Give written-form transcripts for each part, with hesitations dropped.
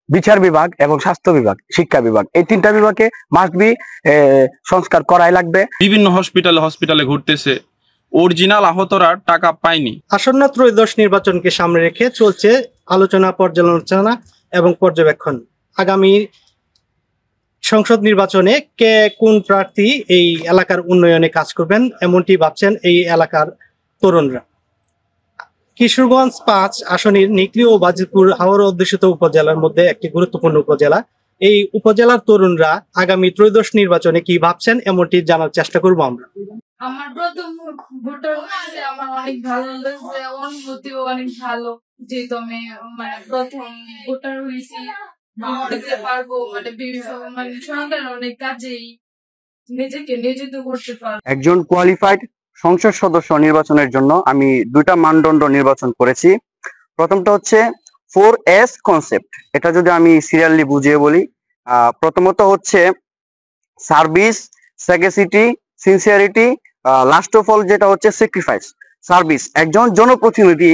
বিচার বিভাগ এবং স্বাস্থ্য বিভাগ, শিক্ষা বিভাগ, এই তিনটা বিভাগে মাস্ট বি সংস্কার করাই লাগবে। বিভিন্ন হসপিটালে ঘুরতেছে, অরিজিনাল আহতরা টাকা পায়নি। আসন্ন ত্রয়োদশ নির্বাচনকে সামনে রেখে চলছে আলোচনা, পর্যালোচনা এবং পর্যবেক্ষণ। আগামী সংসদ নির্বাচনে কে কোন প্রার্থী এই এলাকার উন্নয়নে কাজ করবেন এমনটি ভাবছেন এই এলাকার তরুণরা। কিশোরগঞ্জ ৫ আসনের নিকলি ও বাজিতপুর হাওড়া অধ্যুষিত উপজেলার মধ্যে একটি গুরুত্বপূর্ণ উপজেলা। এই উপজেলার তরুণরা আগামী ত্রয়োদশ নির্বাচনে কি ভাবছেন এমনটি জানার চেষ্টা করব আমরা। আমার প্রথম ভোটার হয়েছে, আমার অনেক ভালো লাগছে, অনুভূতিও অনেক ভালো, যেহেতু আমি প্রথম ভোটার হয়েছি। দেখতে পারবো সরকারের অনেক কাজেই নিজেকে নিয়োজিত করতে পারবো। একজন কোয়ালিফাইড সংসদ সদস্য নির্বাচনের জন্য আমি দুইটা মানদণ্ড নির্বাচন করেছি। প্রথমটা হচ্ছে 4S কনসেপ্ট। এটা যদি আমি সিরিয়ালি বুঝিয়ে বলি, প্রথমত হচ্ছে service, sagacity, sincerity, last of all যেটা হচ্ছে স্যাক্রিফাইস। সার্ভিস, একজন জনপ্রতিনিধি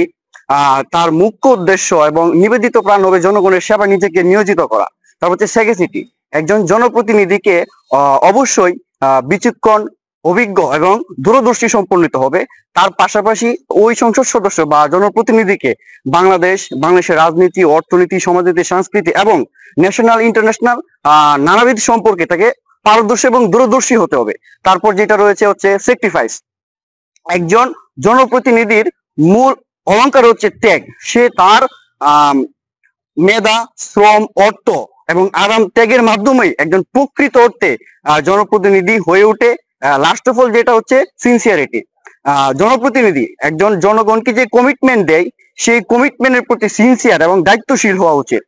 তার মুখ্য উদ্দেশ্য এবং নিবেদিত প্রাণ হবে জনগণের সেবা নিজেকে নিয়োজিত করা। তারপর হচ্ছে সেগেসিটি, একজন জনপ্রতিনিধিকে অবশ্যই বিচক্ষণ, অভিজ্ঞ এবং দূরদর্শী সম্পন্নিত হবে। তার পাশাপাশি ওই সংসদ সদস্য বা জনপ্রতিনিধিকে বাংলাদেশের রাজনীতি, অর্থনীতি, সমাজনীতি, সংস্কৃতি এবং ন্যাশনাল ইন্টারন্যাশনাল নানাবিধ সম্পর্কে তাকে পারদর্শী এবং দূরদর্শী হতে হবে। তারপর যেটা রয়েছে হচ্ছে স্যাক্রিফাইস। একজন জনপ্রতিনিধির মূল অলংকার হচ্ছে ত্যাগ। সে তার মেধা, শ্রম, অর্থ এবং আরাম ত্যাগের মাধ্যমেই একজন প্রকৃত অর্থে জনপ্রতিনিধি হয়ে ওঠে। লাস্ট অফ অল যেটা হচ্ছে সিনসিয়ারিটি। জনপ্রতিনিধি একজন জনগণকে যে কমিটমেন্ট দেয়, সেই কমিটমেন্টের প্রতি সিনসিয়ার এবং দায়িত্বশীল হওয়া উচিত।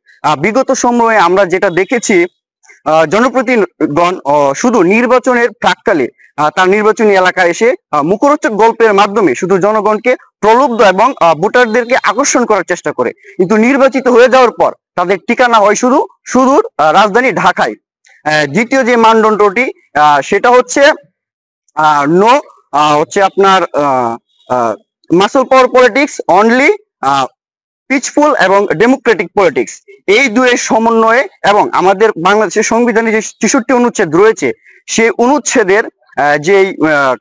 বিগত সময়ে আমরা যেটা দেখেছি, জনপ্রতিনিধিগণ শুধু নির্বাচনের প্রাক্কালে তার নির্বাচনী এলাকায় এসে মুখরোচক গল্পের মাধ্যমে শুধু জনগণকে প্রলুব্ধ এবং ভোটারদেরকে আকর্ষণ করার চেষ্টা করে, কিন্তু নির্বাচিত হয়ে যাওয়ার পর তাদের ঠিকানা হয় শুধু সুদূর রাজধানী ঢাকায়। দ্বিতীয় যে মানদণ্ডটি সেটা হচ্ছে নো হচ্ছে আপনার মাসল পাওয়ার পলিটিক্স, অনলি পিসফুল এবং ডেমোক্রেটিক পলিটিক্স। এই দুয়ের সমন্বয়ে এবং আমাদের বাংলাদেশের সংবিধানে যে ৬৩ অনুচ্ছেদ রয়েছে, সেই অনুচ্ছেদের যে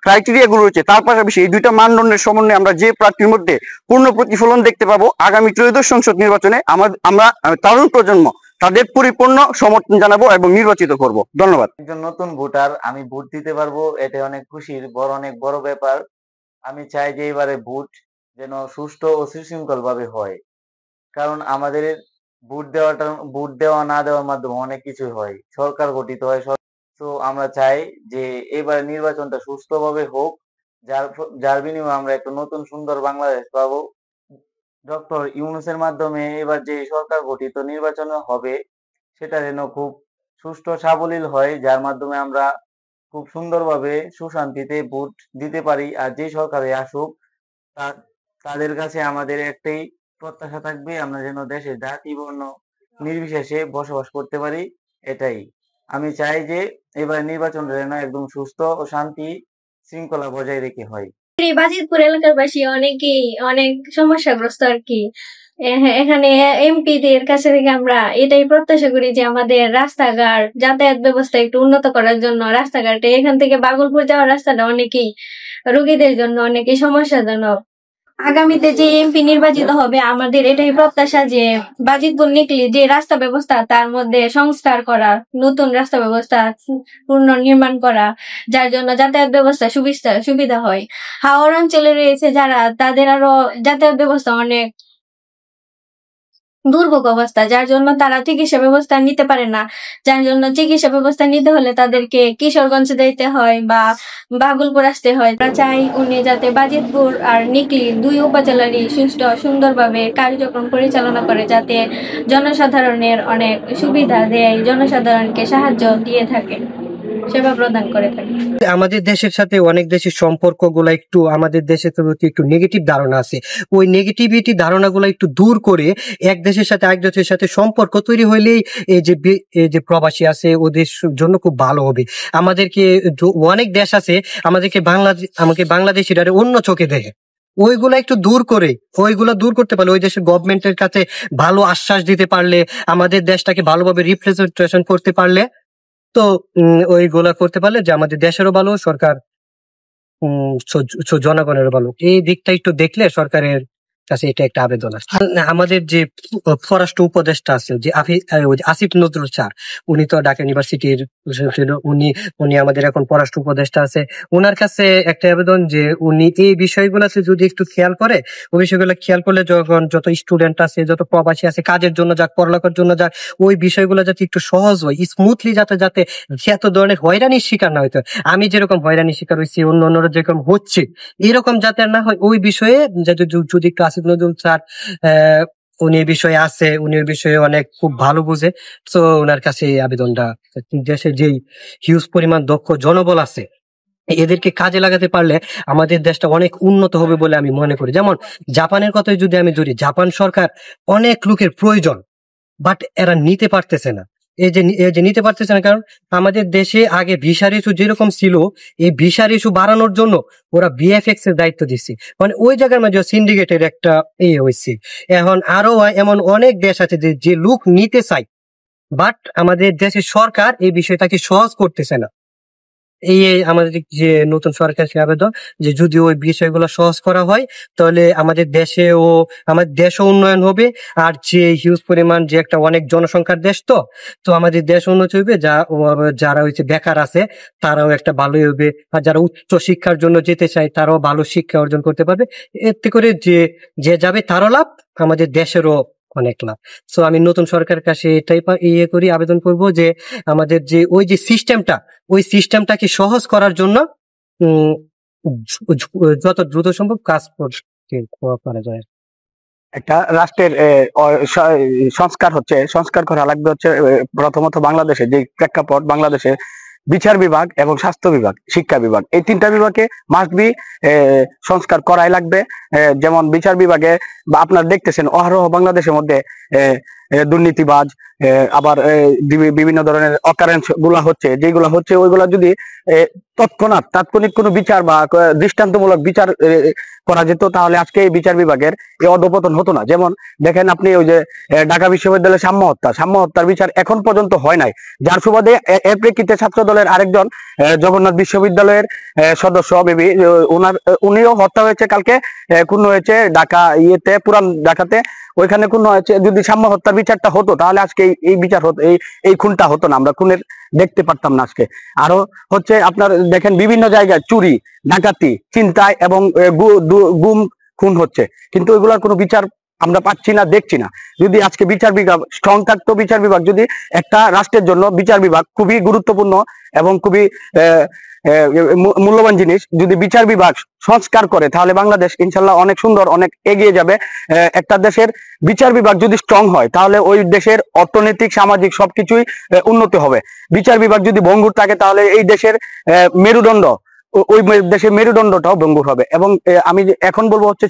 ক্রাইটেরিয়া গুলো রয়েছে, তার পাশাপাশি এই দুইটা মানদণ্ডের সমন্বয়ে আমরা যে প্রার্থীর মধ্যে পূর্ণ প্রতিফলন দেখতে পাবো, আগামী ত্রয়োদশ সংসদ নির্বাচনে আমরা তরুণ প্রজন্ম তাদের পরিপূর্ণ সমর্থন জানাবো এবং নির্বাচিত করব। ধন্যবাদ। একজন নতুন ভোটার, আমি ভোট দিতে পারবো, এটা অনেক খুশির অনেক বড় ব্যাপার। আমি চাই যে এবারে ভোট যেন সুষ্ঠু ও সুশৃঙ্খল ভাবে হয়, কারণ আমাদের ভোট দেওয়া না দেওয়ার মাধ্যমে অনেক কিছু হয়, সরকার গঠিত হয়। তো আমরা চাই যে এবারে নির্বাচনটা সুষ্ঠুভাবে হোক, যার বিনিময়ে আমরা একটা নতুন সুন্দর বাংলাদেশ পাবো। ডক্টর ইউনূসের মাধ্যমে এবার যে সরকার গঠিত নির্বাচন হবে, সেটা যেন খুব সুষ্ঠু সাবলীল হয়, যার মাধ্যমে আমরা খুব সুন্দরভাবে সুশান্তিতে ভোট দিতে পারি। আর যে সরকারে আসুক, তাদের কাছে আমাদের একটাই প্রত্যাশা থাকবে, আমরা যেন দেশের জাতি বর্ণ নির্বিশেষে বসবাস করতে পারি। এটাই আমি চাই যে এবার নির্বাচনটা যেন একদম সুস্থ ও শান্তি শৃঙ্খলা বজায় রেখে হয়। বাজিতপুর এলাকার বাসী অনেক সমস্যাগ্রস্ত আর কি। এখানে এমপিদের কাছে থেকে আমরা এটাই প্রত্যাশা করি যে আমাদের রাস্তাঘাট, যাতায়াত ব্যবস্থা একটু উন্নত করার জন্য। রাস্তাঘাটে এখান থেকে বাগলপুর যাওয়ার রাস্তাটা অনেকেই রোগীদের জন্য অনেকই সমস্যাজনক। আগামীতে যে এমপি নির্বাচিত হবে, আমাদের এটাই প্রত্যাশা যে বাজিতপুর নিকলি যে রাস্তা ব্যবস্থা, তার মধ্যে সংস্কার করা, নতুন রাস্তা ব্যবস্থা পুনর্নির্মাণ করা, যার জন্য যাতায়াত ব্যবস্থা সুবিধা হয়। হাওড় অঞ্চলে রয়েছে যারা, তাদের আরো যাতায়াত ব্যবস্থা অনেক দুর্ভোগ অবস্থা, যার জন্য তারা চিকিৎসা ব্যবস্থা নিতে পারে না। যার জন্য চিকিৎসা ব্যবস্থা নিতে হলে তাদেরকে কিশোরগঞ্জ যেতে হয় বা বাগলপুর আসতে হয়। আমরা চাই উনি যাতে বাজিতপুর আর নিকলি দুই উপজেলারই সুন্দরভাবে কার্যক্রম পরিচালনা করে, যাতে জনসাধারণের অনেক সুবিধা দেয়, জনসাধারণকে সাহায্য দিয়ে থাকে, সেবা প্রদান করে থাকে। আমাদের দেশের সাথে অনেক দেশের সম্পর্ক গুলা একটু, আমাদের দেশের প্রতি একটু নেগেটিভ ধারণা আছে, ওই নেগেটিভিটি ধারণাগুলো একটু দূর করে এক দেশের সাথে আরেক দেশের সাথে সম্পর্ক তৈরি হইলেই এই যে প্রবাসী আছে ওদের জন্য খুব ভালো হবে। আমাদেরকে অনেক দেশ আছে আমাকে বাংলাদেশিরা অন্য চোখে দেখে, ওইগুলা একটু দূর করে, ওইগুলা দূর করতে পারলে, ওই দেশের গভর্নমেন্টের কাছে ভালো আশ্বাস দিতে পারলে, আমাদের দেশটাকে ভালোভাবে রিপ্রেজেন্টেশন করতে পারলে, তো ওইগুলা করতে পারলে যে আমাদের দেশেরও ভালো, সরকার জনগণের ভালো, এই দিকটা একটু দেখলে সরকারের কাছে এটা একটা আবেদন আছে। আমাদের যে পররাষ্ট্র উপদেষ্টা আছে যে আসিফ নজরুল স্যার, উনি তো ঢাকা ইউনিভার্সিটির উনি আমাদের এখন পররাষ্ট্র উপদেষ্টা আছে। ওনার কাছে একটা আবেদন যে উনি এই বিষয়গুলোতে যদি একটু খেয়াল করে, ওই বিষয়গুলো খেয়াল করলে যখন যত স্টুডেন্ট আছে, যত প্রবাসী আছে, কাজের জন্য যাক, পড়ালেখার জন্য যাক, ওই বিষয়গুলো যাতে একটু সহজ হয়, স্মুথলি যাতে এত ধরনের হয়রানির শিকার না হইতে। আমি যেরকম হয়রানির শিকার হয়েছি, অন্যরা যেরকম হচ্ছে, এরকম যাতে না হয়, ওই বিষয়ে যদি একটু আসিফ নজরুল স্যার উনি এই বিষয়ে আছে, উনি ওই বিষয়ে অনেক খুব ভালো বুঝে, তো ওনার কাছে এই আবেদনটা, দেশে যেই হিউজ পরিমাণ দক্ষ জনবল আছে এদেরকে কাজে লাগাতে পারলে আমাদের দেশটা অনেক উন্নত হবে বলে আমি মনে করি। যেমন জাপানের কথাই যদি আমি ধরি, জাপান সরকার অনেক লোকের প্রয়োজন, বাট এরা নিতে পারতেছে না। এই যে নিতে পারতেছে না, কারণ আমাদের দেশে আগে ভিসার ইস্যু যেরকম ছিল, এই ভিসার ইস্যু বাড়ানোর জন্য ওরা বিএফএক্স এর দায়িত্ব দিচ্ছে, মানে ওই জায়গার মাঝে সিন্ডিকেটের একটা হয়েছে। এখন আরো এমন অনেক দেশ আছে যে লোক নিতে চায়, বাট আমাদের দেশের সরকার এই বিষয়টাকে সহজ করতেছে না। এই আমাদের যে নতুন সরকারের আবেদন যে যদি ওই বিষয়গুলো সহজ করা হয়, তাহলে আমাদের দেশও উন্নয়ন হবে। আর যে হিউজ পরিমাণ যে একটা অনেক জনসংখ্যার দেশ, তো আমাদের দেশ উন্নতি হবে, যারা হচ্ছে বেকার আছে তারাও একটা ভালোই হবে, আর যারা উচ্চ শিক্ষার জন্য যেতে চায় তারাও ভালো শিক্ষা অর্জন করতে পারবে। এতে করে যে যাবে তারও লাভ, আমাদের দেশেরও অনেক লাভ। সো আমি নতুন সরকারের কাছে এটাই করি, আবেদন করব যে আমাদের যে ওই যে সিস্টেমটা, ওই সিস্টেমটাকে সহজ করার জন্য যত দ্রুত সম্ভব কাজ করা যায়। একটা রাষ্ট্রের সংস্কার করা লাগবে হচ্ছে প্রথমত বাংলাদেশে যে প্রেক্ষাপট, বাংলাদেশে বিচার বিভাগ এবং স্বাস্থ্য বিভাগ, শিক্ষা বিভাগ, এই তিনটা বিভাগে মাস্ট বি সংস্কার করাই লাগবে। যেমন বিচার বিভাগে আপনার দেখতেছেন অহরহ বাংলাদেশের মধ্যে দুর্নীতিবাজ, আবার বিভিন্ন ধরনের অকারেন্স গুলা হচ্ছে, যেগুলা হচ্ছে ওইগুলা যদি তাৎক্ষণিক কোনো বিচার বা দৃষ্টান্তমূলক বিচার করা যেত, তাহলে আজকে এই বিচার বিভাগের এই অধপতন হতো না। যেমন দেখেন আপনি ওই যে ঢাকা বিশ্ববিদ্যালয়ের সাম্য হত্যার বিচার এখন পর্যন্ত হয় নাই, যার সুবাদে এর প্রেক্ষিতে ছাত্র দলের আরেকজন জগন্নাথ বিশ্ববিদ্যালয়ের সদস্য মেবি উনিও হত্যা হয়েছে, কালকে খুন হয়েছে ঢাকা পুরান ঢাকাতে, ওইখানে খুন হয়েছে। যদি সাম্য হত্যার বিচারটা হতো তাহলে আজকে এই বিচার হতো, এই খুনটা হতো না, আমরা খুনের দেখতে পারতাম না আজকে। আরো হচ্ছে আপনার দেখেন বিভিন্ন জায়গায় চুরি, ডাকাতি, ছিনতাই এবং গুম খুন হচ্ছে, কিন্তু ওইগুলোর কোনো বিচার আমরা পাচ্ছি না, দেখছি না। যদি আজকে বিচার বিভাগ স্ট্রং থাকতো, বিচার বিভাগ যদি একটা রাষ্ট্রের জন্য বিচার বিভাগ খুবই গুরুত্বপূর্ণ এবং খুবই মূল্যবান জিনিস, যদি বিচার বিভাগ সংস্কার করে তাহলে বাংলাদেশ ইনশাল্লাহ অনেক সুন্দর, অনেক এগিয়ে যাবে। একটা দেশের বিচার বিভাগ যদি স্ট্রং হয় তাহলে ওই দেশের অর্থনৈতিক, সামাজিক সবকিছুই উন্নতি হবে। বিচার বিভাগ যদি ভঙ্গুর থাকে তাহলে এই দেশের মেরুদণ্ড, ওই দেশের মেরুদণ্ডটাও ভঙ্গুর হবে। এবং আমি এখন বলবো হচ্ছে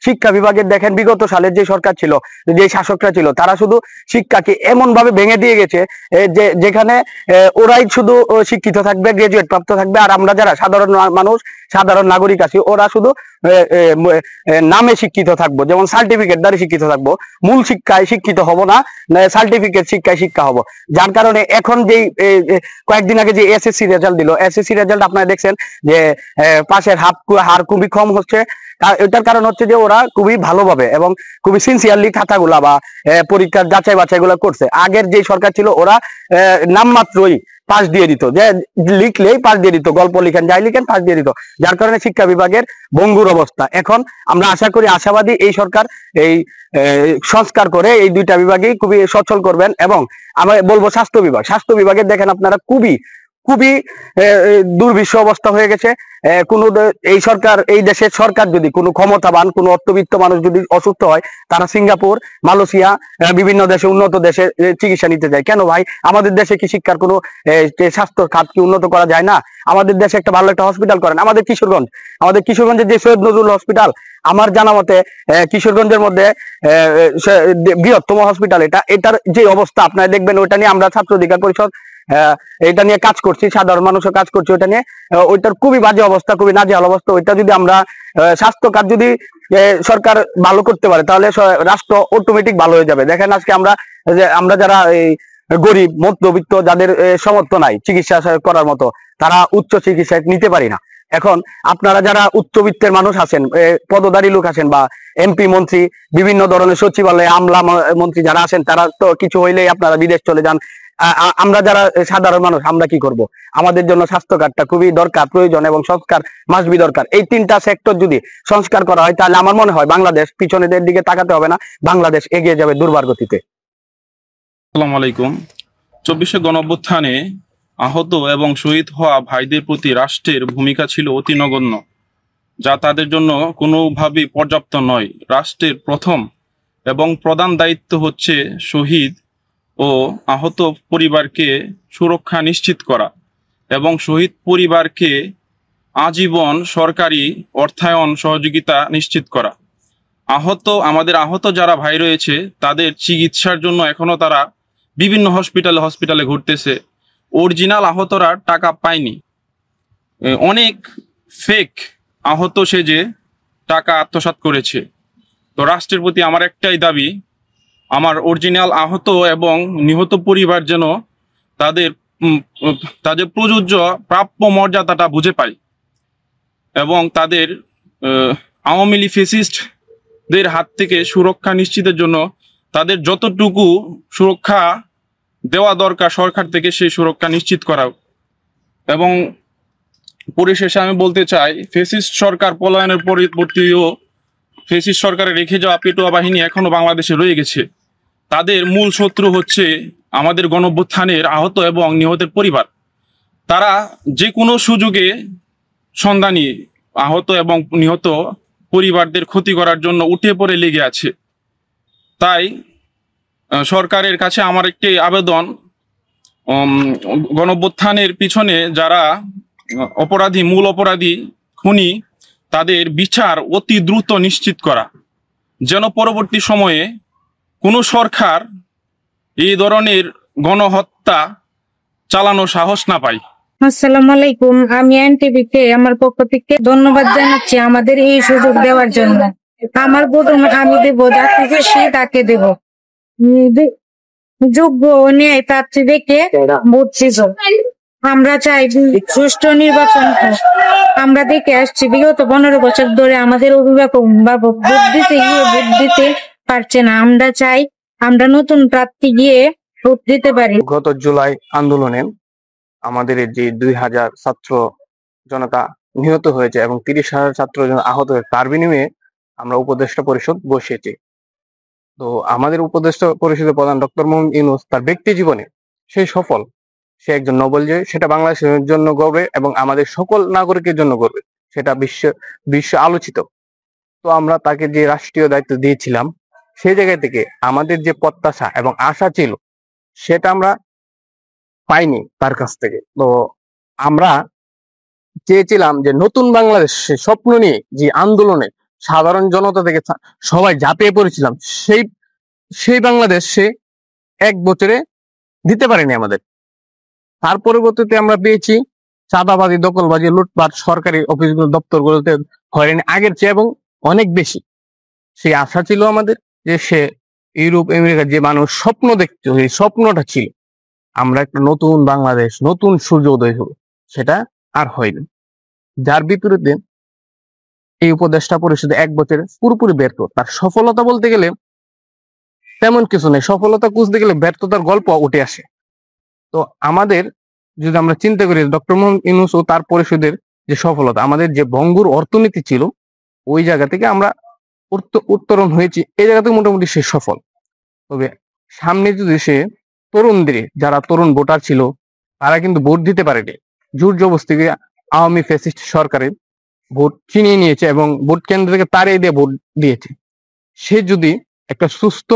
শিক্ষা বিভাগের দেখেন বিগত সালের যে সরকার ছিল, যে শাসকরা ছিল, তারা শুধু শিক্ষাকে এমন ভাবে ভেঙে দিয়ে গেছে যেখানে ওরাই শুধু শিক্ষিত থাকবে, গ্রাজুয়েট প্রাপ্ত থাকবে, আর আমরা যারা সাধারণ মানুষ, সাধারণ নাগরিক আছি, ওরা শুধু নামে শিক্ষিত থাকবো, যেমন সার্টিফিকেট দ্বারা শিক্ষিত থাকবো, মূল শিক্ষায় শিক্ষিত হব না, সার্টিফিকেট শিক্ষায় শিক্ষা হব। যার কারণে এখন যেই কয়েকদিন আগে যে এসএসসি রেজাল্ট দিল, এসএসসি রেজাল্ট আপনারা দেখছেন যে পাশের হার খুবই কম হচ্ছে। এটার কারণ হচ্ছে যে ওরা খুবই ভালোভাবে এবং খুবই সিনসিয়ারলি খাতাগুলা বা পরীক্ষার যাচাই বাছাইগুলা করছে। আগের যে সরকার ছিল ওরা নামমাত্রই পাস দিয়ে দিত, যে লিখলেই পাস দিয়ে দিত, গল্প লিখেন, যাই লিখেন পাস দিয়ে দিত, যার কারণে শিক্ষা বিভাগের ভঙ্গুর অবস্থা। এখন আমরা আশাবাদী এই সরকার এই সংস্কার করে এই দুইটা বিভাগই খুবই সচল করবেন। এবং আমরা বলবো স্বাস্থ্য বিভাগের দেখেন আপনারা খুবই দুর্বিষহ অবস্থা হয়ে গেছে। এই দেশের সরকার যদি কোনো ক্ষমতাবান, কোনো অর্থবিত্ত মানুষ যদি অসুস্থ হয়, তারা সিঙ্গাপুর, মালয়েশিয়া, বিভিন্ন দেশে, উন্নত দেশে চিকিৎসা নিতে যায়। কেন ভাই, আমাদের দেশে কি শিক্ষার কোনো স্বাস্থ্য খাত কি উন্নত করা যায় না? আমাদের দেশে একটা ভালো একটা হসপিটাল করেন। আমাদের কিশোরগঞ্জের যে সৈয়দ নজরুল হসপিটাল, আমার জানা মতে কিশোরগঞ্জের মধ্যে বৃহত্তম হসপিটাল এটার যে অবস্থা আপনারা দেখবেন, ওইটা নিয়ে আমরা ছাত্র অধিকার পরিষদ এটা নিয়ে কাজ করছি, সাধারণ মানুষও কাজ করছে ওইটা নিয়ে। ওইটার খুবই বাজে অবস্থা, খুবই নাজেহাল অবস্থা। ওইটা যদি আমরা স্বাস্থ্য খাত যদি সরকার ভালো করতে পারে তাহলে রাষ্ট্র অটোমেটিক ভালো হয়ে যাবে। দেখেন আজকে আমরা যারা এই গরিব মধ্যবিত্ত, যাদের সামর্থ্য নাই চিকিৎসা করার মতো, তারা উচ্চ চিকিৎসা নিতে পারি না। এখন আপনারা যারা উচ্চবিত্তের মানুষ আছেন, পদধারী লোক আছেন বা এমপি মন্ত্রী, বিভিন্ন ধরনের সচিবালয়ে আমলা মন্ত্রী যারা আছেন, তারা তো কিছু হইলেই আপনারা বিদেশ চলে যান। আমরা যারা সাধারণ মানুষ আমরা কি করব? আমাদের জন্য স্বাস্থ্য কার্ডটা খুবই দরকার, প্রয়োজন, এবং সংস্কার মাসবি দরকার। এই তিনটা সেক্টর যদি সংস্কার করা হয় তাহলে আমার মনে হয় বাংলাদেশ পিছনেদের দিকে তাকাতে হবে না, বাংলাদেশ এগিয়ে যাবে দুর্বার গতিতে। আসসালামু আলাইকুম। 24শে গণঅভ্যুত্থানে আহত এবং শহীদ হওয়া ভাইদের প্রতি রাষ্ট্রের ভূমিকা ছিল অতি নগণ্য, যা তাদের জন্য কোনোভাবেই পর্যাপ্ত নয়। রাষ্ট্রের প্রথম এবং প্রধান দায়িত্ব হচ্ছে শহীদ ও আহত পরিবারকে সুরক্ষা নিশ্চিত করা এবং শহীদ পরিবারকে আজীবন সরকারি অর্থায়ন সহযোগিতা নিশ্চিত করা। আমাদের আহত যারা ভাই রয়েছে তাদের চিকিৎসার জন্য এখনো তারা বিভিন্ন হসপিটালে ঘুরতেছে। অরিজিনাল আহতরা টাকা পায়নি, অনেক ফেক আহত সেজে টাকা আত্মসাৎ করেছে। তো রাষ্ট্রের প্রতি আমার একটাই দাবি, আমার অরিজিনাল আহত এবং নিহত পরিবার যেন তাদের প্রযোজ্য প্রাপ্য মর্যাদাটা বুঝে পায় এবং তাদের আওয়ামী লীগ ফ্যাসিস্টদের হাত থেকে সুরক্ষা নিশ্চিতের জন্য তাদের যতটুকু সুরক্ষা দেওয়া দরকার সরকার থেকে সেই সুরক্ষা নিশ্চিত করা। এবং পরিশেষে আমি বলতে চাই, ফ্যাসিস্ট সরকার পলায়নের পরবর্তীও ফ্যাসিস্ট সরকারে রেখে যাওয়া পেটোয়া বাহিনী এখনো বাংলাদেশে রয়ে গেছে। তাদের মূল শত্রু হচ্ছে আমাদের গণঅভ্যুত্থানের আহত এবং নিহতের পরিবার। তারা যে কোনো সুযোগে সন্ধানী আহত এবং নিহত পরিবারদের ক্ষতি করার জন্য উঠে পড়ে লেগে আছে। তাই সরকারের কাছে আমার একটি আবেদন, গণঅভ্যুত্থানের পিছনে যারা মূল অপরাধী খুনি, তাদের বিচার অতি দ্রুত নিশ্চিত করা, যেন পরবর্তী সময়ে কোনো সরকার এই ধরনের গণহত্যা চালানো সাহস না পায়। আসসালামু আলাইকুম। আমি এনটিভিকে আমার পক্ষ থেকে ধন্যবাদ জানাচ্ছি আমাদের এই সুযোগ দেওয়ার জন্য। আমার ভোট আমি দেবো, যাকে খুশি তাকে দেব। যোগ্য ন্যায় প্রার্থী দেখে ভোট ছিল। আমরা চাই সুষ্ঠু নির্বাচন হোক। আমরা দেখে আসছি বিগত 15 বছর ধরে আমাদের অভিভাবক ভোট দিতে পারছে না। আমরা চাই আমরা নতুন প্রার্থী গিয়ে ভোট দিতে পারি। গত জুলাই আন্দোলনে আমাদের যে 2000 ছাত্র জনতা নিহত হয়েছে এবং 30,000 ছাত্র আহত হয়েছে, তার বিনিময়ে আমরা উপদেষ্টা পরিষদ বসিয়েছি। তো আমাদের উপদেষ্টা পরিষদের প্রধান ডক্টর মোহাম্মদ ইউনূস তার ব্যক্তি জীবনে সেই সফল, সে একজন নোবেল জয়ী, সেটা বাংলাদেশের জন্য গর্বে এবং আমাদের সকল নাগরিকের জন্য গর্বে, সেটা বিশ্ব আলোচিত। তো আমরা তাকে যে রাষ্ট্রীয় দায়িত্ব দিয়েছিলাম, সেই জায়গা থেকে আমাদের যে প্রত্যাশা এবং আশা ছিল সেটা আমরা পাইনি তার কাছ থেকে। তো আমরা চেয়েছিলাম যে নতুন বাংলাদেশ স্বপ্ন নিয়ে যে আন্দোলনে সাধারণ জনতা থেকে সবাই ঝাঁপিয়ে পড়েছিলাম, সেই বাংলাদেশ সে 1 বছরে দিতে পারেনি আমাদের। তার পরবর্তীতে আমরা পেয়েছি চাঁদাবাজি, দখলবাজি, লুটপাট, সরকারি অফিসগুলো দপ্তরগুলোতে হয়রানি আগের চেয়ে এবং অনেক বেশি। সেই আশা ছিল আমাদের যে সে ইউরোপ আমেরিকার যে মানুষ স্বপ্ন দেখতে, সেই স্বপ্নটা ছিল আমরা একটা নতুন বাংলাদেশ, নতুন সূর্য উদয় হবো, সেটা আর হয়নি। যার বিপরীতে এই উপদেষ্টা পরিষদে 1 বছরে পুরোপুরি ব্যর্থ। তার সফলতা বলতে গেলে তেমন কিছু নেই, সফলতা খুঁজতে গেলে ব্যর্থতার গল্প উঠে আসে। তো আমাদের যদি আমরা চিন্তা করি ডক্টর মোহাম্মদ ইউনূস ও তার পরিষদের যে সফলতা, আমাদের যে ভঙ্গুর অর্থনীতি ছিল ওই জায়গা থেকে আমরা উত্তরণ হয়েছি, এই জায়গা থেকে মোটামুটি সে সফল। তবে সামনে যদি সে তরুণদের, যারা তরুণ ভোটার ছিল তারা কিন্তু ভোট দিতে পারেনি, জোর জবরদস্তি আওয়ামী ফ্যাসিস্ট সরকারের ভোট ছিনিয়ে নিয়েছে এবং ভোট কেন্দ্র থেকে তাড়িয়ে দিয়ে ভোট দিয়েছে। সে যদি একটা সুস্থ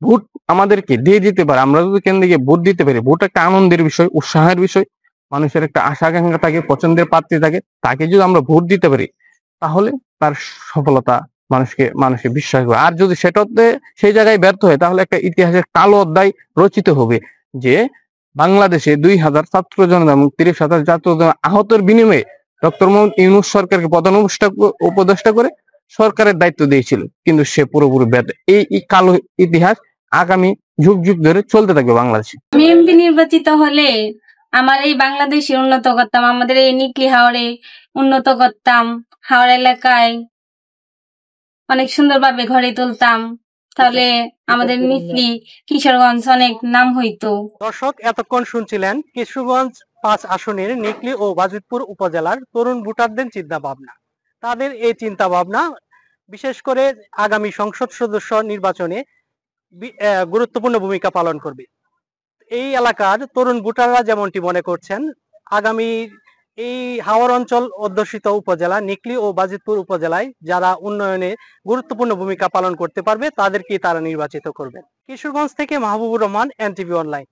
ভোট আমাদেরকে দিয়ে দিতে পারে, আমরা যদি কেন্দ্রে গিয়ে ভোট দিতে পারি, ভোট একটা আনন্দের বিষয়, উৎসাহের বিষয়, মানুষের একটা আশা আকাঙ্ক্ষা থাকে, পছন্দের প্রার্থী থাকে, তাকে যদি আমরা ভোট দিতে পারি তাহলে তার সফলতা মানুষকে বিশ্বাস করে। আর যদি সেটাতে সেই জায়গায় ব্যর্থ হয় তাহলে একটা ইতিহাসের কালো অধ্যায় রচিত হবে যে বাংলাদেশে 2000 ছাত্র জনতা এবং 30,000 ছাত্র জনতা আহতের বিনিময়ে ডক্টর মোহাম্মদ ইউনূস সরকারকে প্রধান উপদেষ্টা করে সরকারের দায়িত্ব দিয়েছিল, কিন্তু সে পুরোপুরি ব্যর্থ। এই কালো ইতিহাস আগামী যুগ যুগ ধরে চলতে থাকবে বাংলাদেশে। আমি এমপি নির্বাচিত হলে আমার এই বাংলাদেশে উন্নত করতাম, আমাদের এই নিকলি হাওড়ে উন্নত করতাম, হাওড়া এলাকায় অনেক সুন্দরভাবে গড়ে তুলতাম, তাহলে আমাদের নিকলি কিশোরগঞ্জ অনেক নাম হইতো। দর্শক, এতক্ষণ শুনছিলেন কিশোরগঞ্জ 5 আসনের নিকলি ও বাজিতপুর উপজেলার তরুণ ভোটারদের চিন্তা ভাবনা। তাদের এই চিন্তা ভাবনা বিশেষ করে আগামী সংসদ সদস্য নির্বাচনে গুরুত্বপূর্ণ ভূমিকা পালন করবে। এই এলাকার তরুণ ভোটাররা যেমনটি মনে করছেন, আগামী এই হাওড় অঞ্চল অধ্যুষিত উপজেলা নিকলি ও বাজিতপুর উপজেলায় যারা উন্নয়নে গুরুত্বপূর্ণ ভূমিকা পালন করতে পারবে তাদেরকেই তারা নির্বাচিত করবেন। কিশোরগঞ্জ থেকে মাহবুবুর রহমান, এনটিভি অনলাইন।